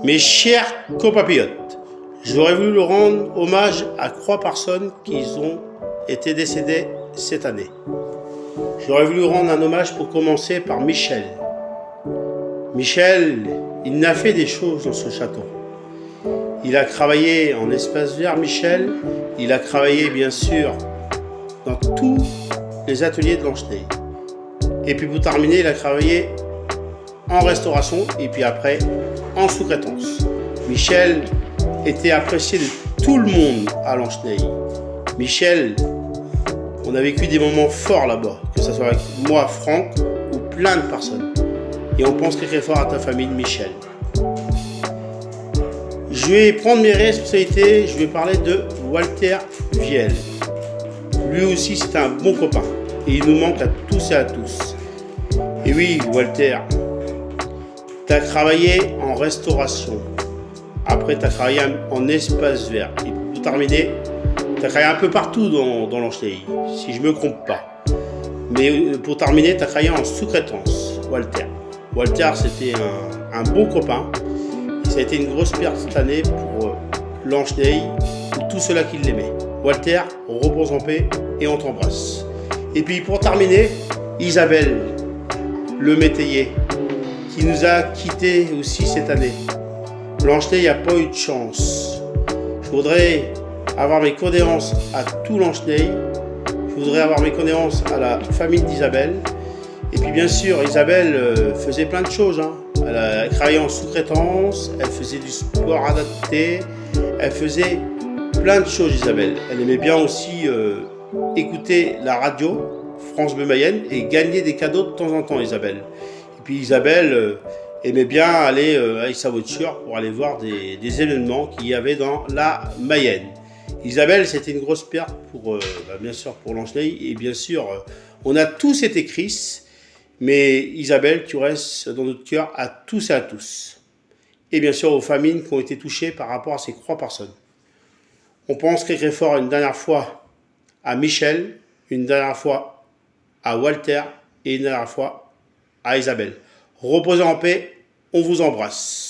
Mes chers compatriotes, j'aurais voulu rendre hommage à 3 personnes qui ont été décédées cette année. J'aurais voulu rendre un hommage pour commencer par Michel. Michel, il n'a fait des choses dans ce château. Il a travaillé en espace vert, Michel. Il a travaillé, bien sûr, dans tous les ateliers de Blanche-Neige. Et puis pour terminer, il a travaillé en restauration et puis après en sous-traitance. Michel était apprécié de tout le monde à Blanche-Neige. Michel, on a vécu des moments forts là-bas, que ce soit avec moi, Franck, ou plein de personnes. Et on pense très fort à ta famille de Michel. Je vais prendre mes responsabilités, je vais parler de Walter Viel. Lui aussi, c'est un bon copain. Et il nous manque à tous et à tous. Et oui, Walter, tu as travaillé en restauration. Après, tu as travaillé en espace vert. Et pour terminer, tu as travaillé un peu partout dans l'Ancheneille, si je ne me trompe pas. Mais pour terminer, tu as travaillé en sous-traitance, Walter. Walter, c'était un bon copain. Et ça a été une grosse perte cette année pour l'Ancheneille, pour tous ceux-là qui l'aimaient. Walter, repose en paix et on t'embrasse. Et puis pour terminer, Isabelle, le métayer, qui nous a quittés aussi cette année. Blanche-Neige n'a pas eu de chance. Je voudrais avoir mes condoléances à tout Blanche-Neige. Je voudrais avoir mes condoléances à la famille d'Isabelle. Et puis bien sûr, Isabelle faisait plein de choses. Elle travaillait en sous-traitance, elle faisait du sport adapté, elle faisait plein de choses, Isabelle. Elle aimait bien aussi écouter la radio, France Bleu Mayenne, et gagner des cadeaux de temps en temps, Isabelle. Et puis Isabelle aimait bien aller avec sa voiture pour aller voir des événements qu'il y avait dans la Mayenne. Isabelle, c'était une grosse perte pour, bien sûr pour l'Ancheneille, et bien sûr, on a tous été tristes, mais Isabelle, tu restes dans notre cœur à tous et à tous. Et bien sûr aux familles qui ont été touchées par rapport à ces 3 personnes. On pense très fort une dernière fois à Michel, une dernière fois à Walter et une dernière fois à Isabelle. Reposez en paix, on vous embrasse.